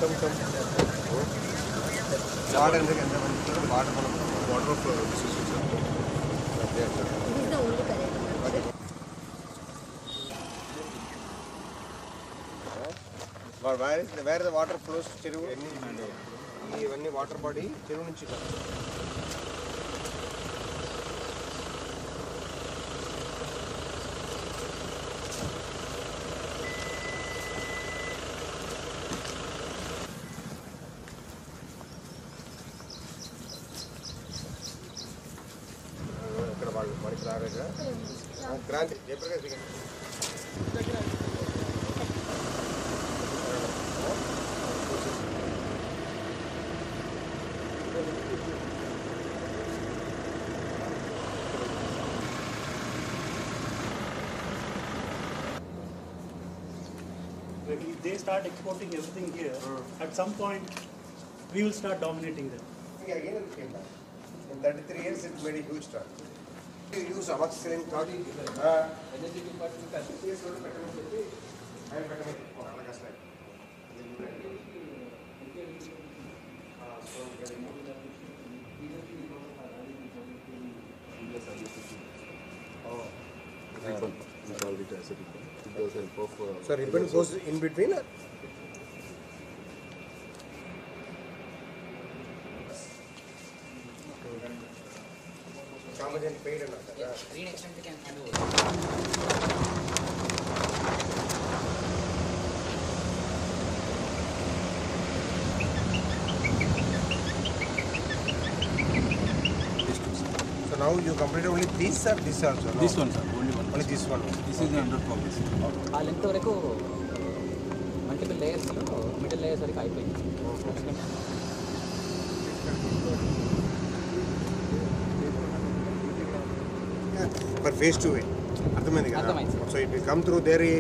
Water of This is the only correct. Where the water flows to Cheruvu? Any water body, Cheruvu nunchi. Grant If they start exporting everything here, at some point we will start dominating them. again it came back. In 33 years it made a huge turn. You use amoxicillin clot. So ribbon goes in between. Paid enough. Green extent can handle. So now you completed only this or this also? No? This one, sir. Only one. Only this one. This is the 100 copies. ఆ length వరకు multiple లేయర్స్లో middle layers వరకు అయిపోయింది. For phase 2. So it will come through their area.